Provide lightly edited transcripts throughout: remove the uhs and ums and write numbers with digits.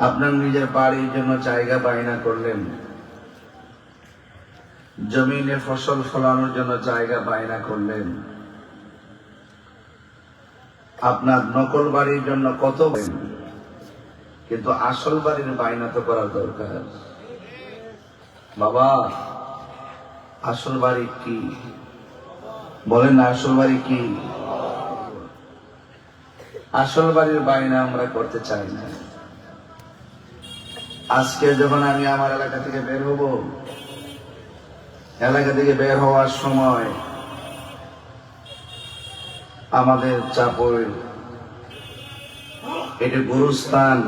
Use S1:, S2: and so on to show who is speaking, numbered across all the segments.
S1: আপনার নিজের বাড়ির জন্য জায়গা বায়না করলেন, জমিনে ফসল ফলানোর জন্য জায়গা বায়না করলেন, আপনার নকল বাড়ির জন্য কত, কিন্তু আসল বাড়ির বায়না তো করা দরকার। বাবা, আসল বাড়ি কি? বলেন না, আসল বাড়ি কি? আসল বাড়ির বায়না আমরা করতে চাই না। আজকে যখন আমি আমার এলাকা থেকে বের হব, এলাকা থেকে বের হওয়ার সময় আমাদের চাপড় এটি গুরুস্থান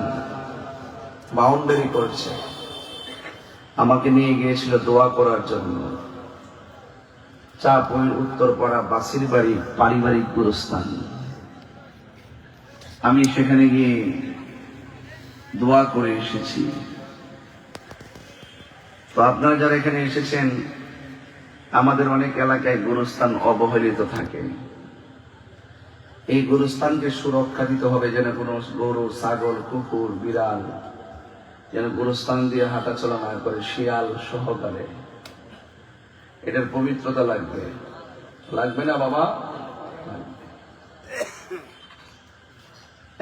S1: বাউন্ডারি করছে, আমাকে নিয়ে গিয়েছিল দোয়া করার জন্য। চাপড় উত্তরপাড়া বাসির বাড়ি পারিবারিক গুরুস্থান। আমি সেখানে গিয়ে দোয়া করে এসেছি। তো আপনারা যারা এখানে এসেছেন, আমাদের অনেক এলাকায় গুরুস্থান অবহেলিত থাকে। এই গুরুস্থানকে সুরক্ষা দিতে হবে, যেন কোনো গরু, ছাগল, কুকুর, বিড়াল যেন গুরুস্থান দিয়ে হাঁটাচলা না করে, শিয়াল সহকারে। এটার পবিত্রতা লাগবে, লাগবে না বাবা?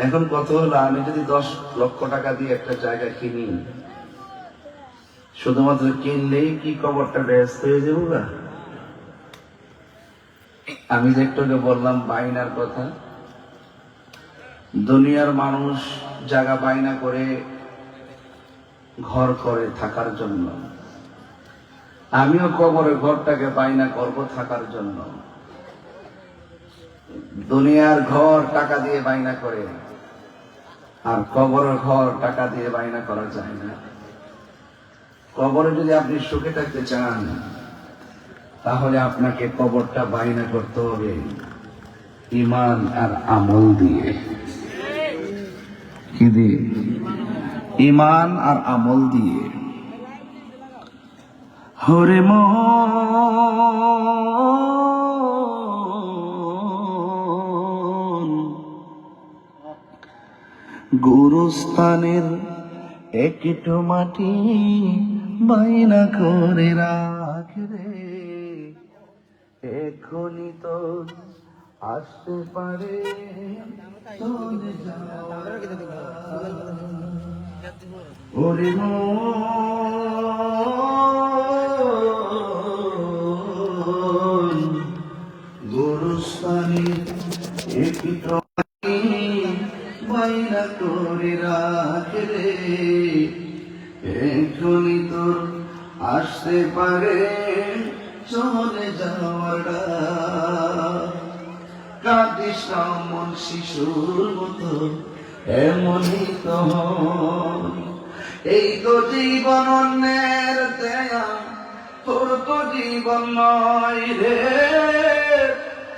S1: এখন কত হলো, আমি যদি 10 লক্ষ টাকা দিয়ে একটা জায়গা কিনি, শুধুমাত্র কিনলেই কি কবরটা ব্যস্ত হয়ে যাবো না? আমি যে একটু বললাম বাইনার কথা, দুনিয়ার মানুষ জায়গা বাইনা করে ঘর করে থাকার জন্য, আমিও কবরে ঘরটাকে বাইনা করব থাকার জন্য। দুনিয়ার ঘর টাকা দিয়ে বাইনা করে, আর কবরের ঘর টাকা দিয়ে বাইনা করা যায় না। কবরে যদি আপনি সুখে থাকতে চান, তাহলে আপনাকে কবরটা বাইনা করতে হবে ঈমান আর আমল দিয়ে। কি দিয়ে? ঈমান আর আমল দিয়ে। হরে মন, গুরুস্থানের একটু মাটি বাইনা করে রাখ রে, এখনই তো আসতে পারে চলে যাওয়া। ওরে মন, গুরুস্থানের একটু মাটি বাইনা করে রাখ রে, এখনই তোর আসতে পারে চলে যাওয়াটা। কাঁদিস না মন শিশুর মতো, এমনই তো হয়। এই তো জীবন অন্যের দেয়া, তোর তো জীবন নয় রে,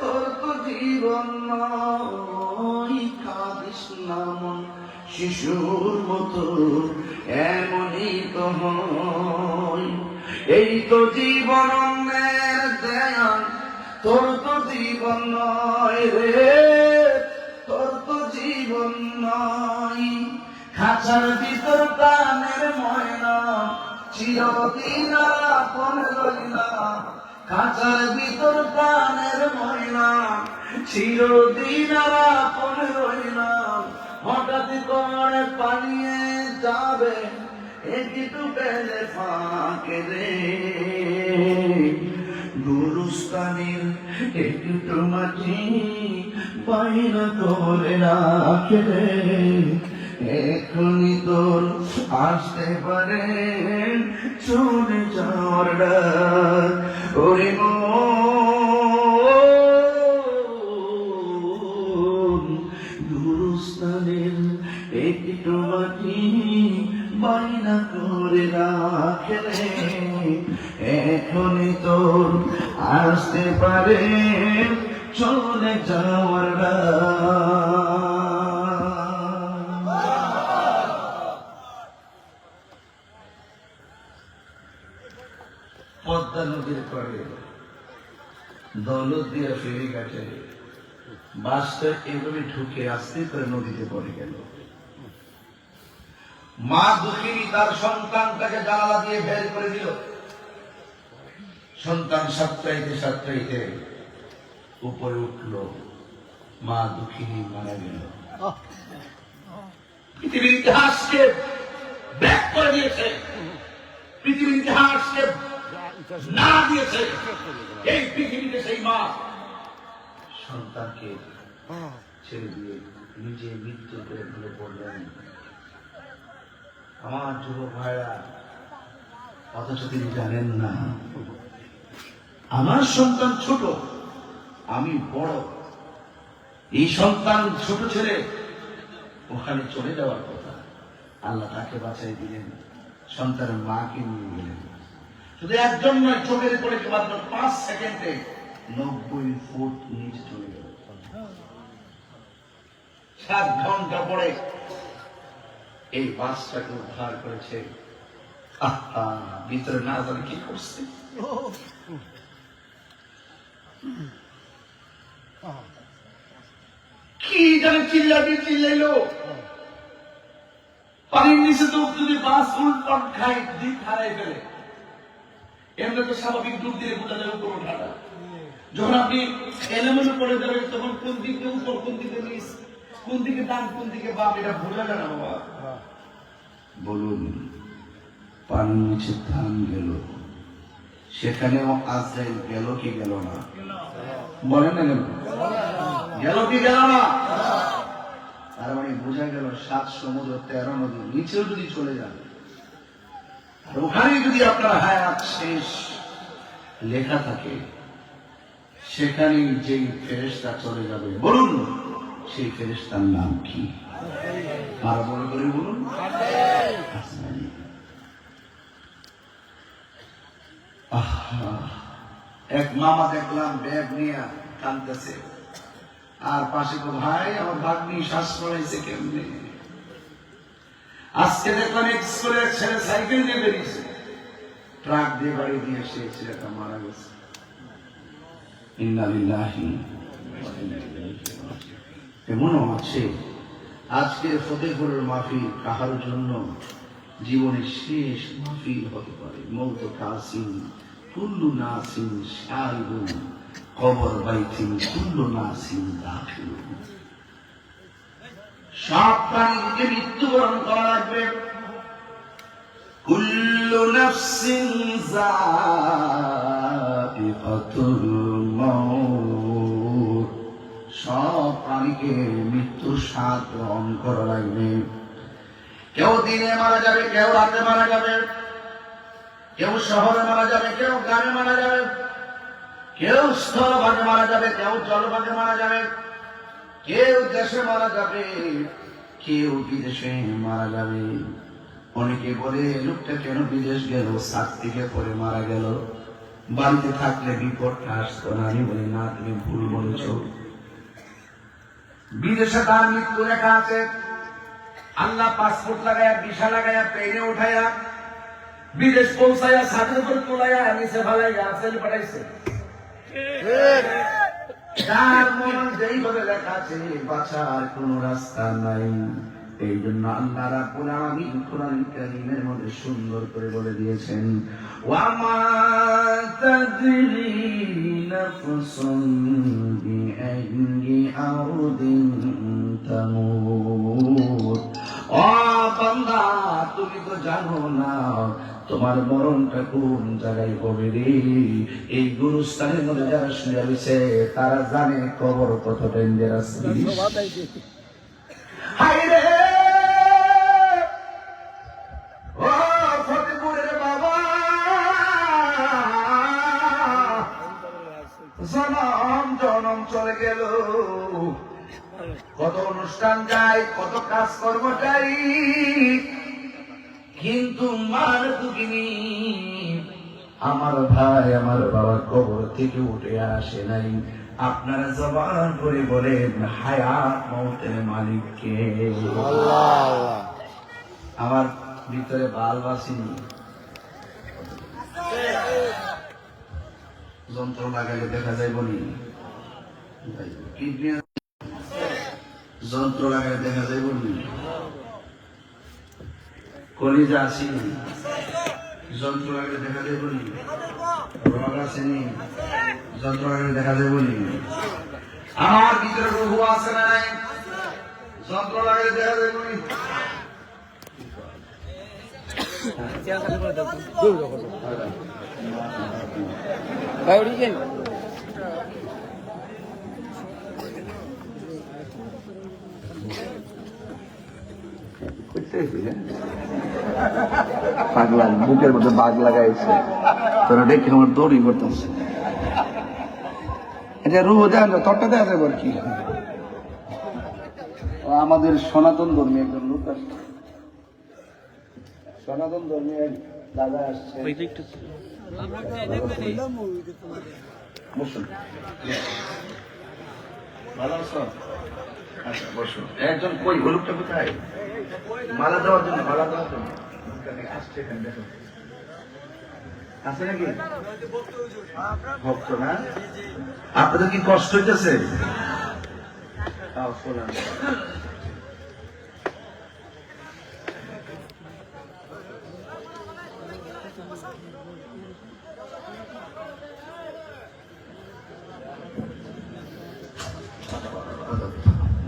S1: তোর তো জীবন নয়। কাঁদিস না মন শিশুর মতো, এমনই তো হয়। এই তো জীবন অন্যের দেয়া, তোর তো জীবন নয় রে, তোর তো জীবন নয়। খাঁচার ভিতর প্রাণের ময়না, চিরদিন আপন রইলা। খাঁচার ভিতর প্রাণের ময়না, চিরদিন আপন রইলা। হঠাৎ করে পালিয়ে যাবে, একটু পেলে ফাঁকে রে, গুরুস্থানের একটু মাটি বাইনা করে রাখ রে, এখনই তোর আসতে পারে চলে যাওয়ার ডাক। ওরে মন, গুরুস্থানের একটু মাটি বাইনা করে রাখ রে, এখনই তোর আসতে পারে চলে যাওয়ার পদ্মা নদীর পরে দৌলত দিয়ে ফেরি কাটে, বাসটা এভাবে ঢুকে আস্তে করে নদীতে পড়ে গেল। মা দুঃখিনী তার সন্তানটাকে জানালা দিয়ে বের করে দিল। সন্তান সাতটাইতে সাতটাইতে উপরে উঠলো, মা দুঃখিনী মারা গেল। পৃথিবীর ইতিহাসকে ব্যাক করে দিয়েছে, পৃথিবীর ইতিহাসকে না দিয়েছে। এই পৃথিবীতে সেই মা সন্তানকে ছেড়ে দিয়ে নিজে মৃত্যু করে ভুলে পড়লেন। আমার যুবক ভাইরা, অথচ তিনি জানেন না আমার সন্তান ছোট, আমি বড়। এই সন্তান ছোট ছেলে ওখানে চলে যাওয়ার কথা, আল্লাহ তাকে বাঁচাই দিলেন, সন্তানের মাকে নিয়ে গেলেন। শুধু একজন নয়, চোখের পরে মাত্র 5 সেকেন্ডে 90 ফুট নিচে চলে গেল। 7 ঘন্টা পরে এই বাসটাকে উদ্ধার করেছে। ভিতরে না জানে কি করছে। কি জানে চিল্লাইলো। পানির নিচে তো যদি বাস উল্টন খায়, দিক হারাই ফেলে। এমনি তো স্বাভাবিক ডুব দিয়ে বোঝা যাবে উপর ওঠাটা। যখন আপনি এলোমেলো করে যাবেন, তখন কোন দিকে উপর, কোন দিকে নিচ, কোন দিকে ডান, কোন দিকে বাম, এটা বোঝা যায় না বাবা। বলুন, পানির নিচে ধান গেল, সেখানেও আজরাইল গেল কি গেল না? বলেন না গেল? গেল কি গেল না? তার মানে বোঝা গেল 7 সমুদ্র 13 নদী নিচেও যদি চলে যান, আর ওখানে যদি আপনার হায়াত শেষ লেখা থাকে, সেখানে যেই ফেরেশতা চলে যাবে, বলুন সেই ফেরেশতার নাম কি? আর বলে করে বলুন। এক মামা দেখলাম ব্যাগ নিয়ে কাঁদতেছে, আর পাশে তো ভাই আমার ভাগ্নি শ্বাস পড়াইছে কেমনে। আজকে দেখলাম স্কুলের ছেলে সাইকেল নিয়ে বেরিয়েছে, ট্রাক দিয়ে বাড়ি দিয়ে এসে ছেলেটা মারা গেছে। ইন্না লিল্লাহি ওয়া ইন্না ইলাইহি রাজিউন। এমনও আছে আজকে ফতেহপুরের মাহফিল কাহার জন্য জীবনের শেষ মাহফিল হতে পারে। মৌত কাসিম কুল্লু নাসিন শারিবুন কবর বাইতিন কুল্লু নাসিন দাখিলুন। সব প্রাণীকে মৃত্যুবরণ করা লাগবে। কুল্লু নাফসিন যায়িকাতুল মাউত। সব প্রাণীকে মৃত্যুর স্বাদ গ্রহণ করা লাগবে। কেউ দিনে মারা যাবে, কেউ রাতে মারা যাবে, কেউ শহরে মারা যাবে, কেউ গ্রামে মারা যাবে, কেউ স্থলভাগে মারা যাবে, কেউ জলভাগে মারা যাবে, কেউ দেশে মারা যাবে, কেউ বিদেশে মারা যাবে। অনেকে বলে লোকটা কেন বিদেশ গেল, থেকে পরে মারা গেল, বাড়িতে থাকলে বিপদটা আসতো না। আমি বলি না, তুমি ভুল বলেছ। বিদেশে তার মৃত্যু লেখা আছে। আল্লাহ পাসপোর্ট লাগায়া, ভিসা লাগায়া, প্লেনে উঠাইয়া, বিদেশ পৌঁছাইয়া, ছাদের উপর তোলাইয়া, নিচে ফালাইয়া সেল পাঠাইছে। তার মন যেইভাবে লেখা আছে, বাঁচার কোন রাস্তা নাই। এই জন্য আল্লাহ রাব্বুল আলামিন কোরআন কারীমের মধ্যে সুন্দর করে বলে দিয়েছেন, ওয়া মা তাদরি নাফসুন বিআইয়ি আরদিন তামুত। ও বান্দা, তুমি তো জানো না তোমার মরণটা কোন জায়গায় হবে রে। এই গুরুস্থানের মধ্যে যারা শুয়ে রয়েছে, তারা জানে কবর কত ডেঞ্জারাস। হায় রে ও ফতেপুরের বাবা, জনম জনম চলে গেল, কত অনুষ্ঠান যাই, কত কাজকর্ম যাই, কিন্তু মার দুঃখিনী আমার ভাই, আমার বাবা কবর থেকে উঠে আসে নাই। আপনারা জবান করে বলেন, হায়াত মওতের মালিক কে? আল্লাহ। আমার ভিতরে বাল্ব আসেনি, যন্ত্র লাগালে দেখা যায় বলি, কিডনি যন্ত্র লাগালে দেখা যায় বলি। কলিজা আসি, যন্ত্র আগে দেখা দেব নি, রগ আসেনি, যন্ত্র আগে দেখা দেব নি। আমার ভিতরে রূহ আছে না নাই, যন্ত্র আগে দেখা দেব নি। পাগলা বুকের মধ্যে বাঘ লাগাইছে, তোরা দেখে আমার দৌড়ি করতেছে। এটা রুহ দেয় না, তরটা দেওয়া যাবে আর কি। আমাদের সনাতন ধর্মী একজন লোক আসছে, সনাতন ধর্মী এক দাদা আসছে। বসুন, ভালো আছো? আচ্ছা বসুন। একজন কই হলুকটা কোথায়? মালা দেওয়ার জন্য, মালা দেওয়ার জন্য আসছে এখানে, দেখো আছে নাকি ভক্ত? না আপনাদের কি কষ্ট হইতেছে?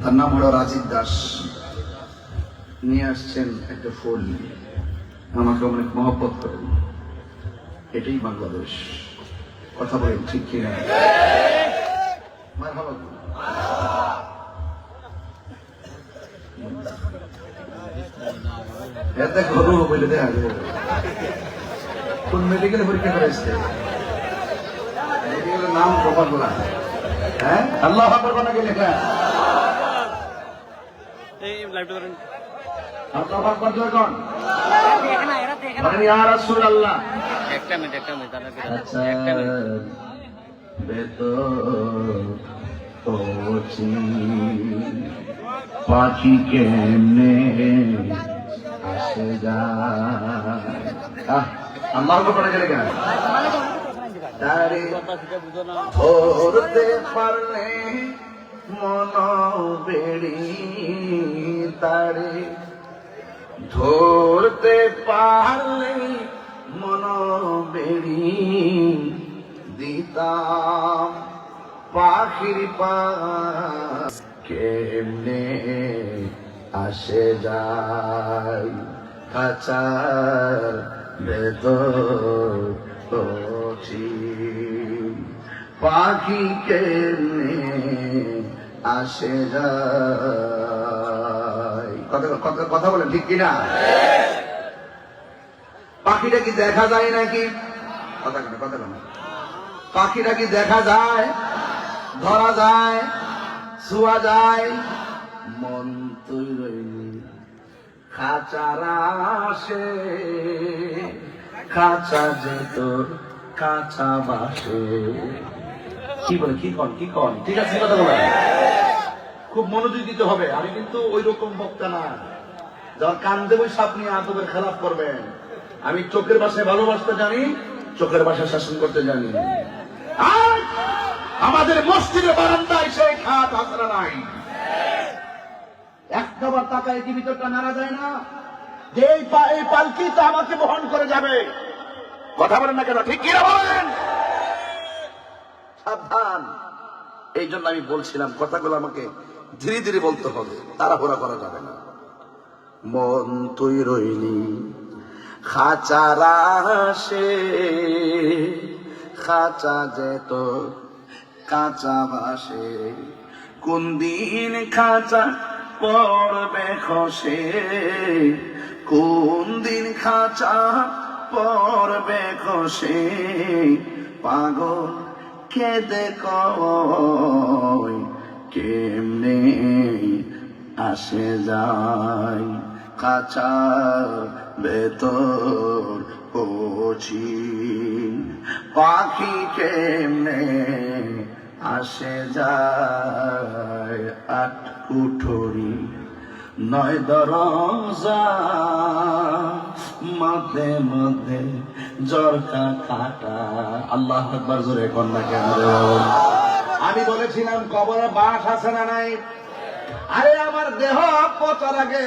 S1: তার নাম হলো রাজীব দাস। নিয়ে আসছেন একটা ফুল, আমাকে অনেক মহব্বত করেন। এটাই বাংলাদেশ। কথা বলেন ঠিক কিনা? বলে দেখা যাবে কোন মেডিকেলে পরীক্ষা করেছে, মেডিকেলের নাম প্রপার বলা। হ্যাঁ, আল্লাহ আকবার বানাকে লেখা। আল্লাহু আকবার যখন বলেন ইয়া রাসূলুল্লাহ। একটা মিনিট আচ্ছা বেতো পৌঁছি পাখি কেমনে আসে যায়। আল্লাহু আকবার করে কেন তারে ধরতে পারলে মন বেড়ি, তারে ধরতে পারলে মন বেড়ি দিতাম পাখির পাশ কেমনে আসে যায় খাঁচার ভেতর পাখি কেমনে আসে যায়। কথা বলেন ঠিক কিনা? পাখিটা কি দেখা যায় নাকি? কথা না। পাখিটা কি দেখা যায়, ধরা যায়, ছোঁয়া যায়? মন তৈরি খাঁচার আসে, খাঁচা যে তোর কাঁচা বাসে। কি বলে, কি কন? ঠিক আছে, কথা বলেন। খুব মনোযোগ দিতে হবে। আমি কিন্তু ওই রকম বক্তা না যার কান দেব সাপ নিয়ে আদবের খেলাফ করবেন। আমি চোখের ভাষায় ভালোবাসতে জানি, চোখের ভাষায় শাসন করতে জানি। আর আমাদের মসজিদের বারান্দায় সেই খাট আসরা নাই। একবার তাকায় কি ভিতরটা নাড়া যায় না যে এই পালকি তো আমাকে বহন করে যাবে। কথা বলেন না কেন? ঠিক কিনা বলেন? সাবধান। এই জন্য আমি বলছিলাম কথাগুলো আমাকে ধীরে ধীরে বলতে হবে, তাড়াহুড়া করা যাবে না। মন তুই রইলি খাঁচার আসে, খাঁচা যে তোর কাঁচা বাসে। কোন দিন খাঁচা পড়বে খসে, কোন দিন খাঁচা পড়বে খসে। পাগল কেঁদে কয় কেমনে আসে যায় কাঁচার ভেতর পৌঁছি। পাখি কেমনে আসে যায় আট কুঠুরি নয় দরজা, মধ্যে মধ্যে জরকা কাটা। আল্লাহ আকবার জোরে কন্যা কেন? আমি বলেছিলাম কবরে বাস আছে না নাই? আরে আমার দেহ পচার আগে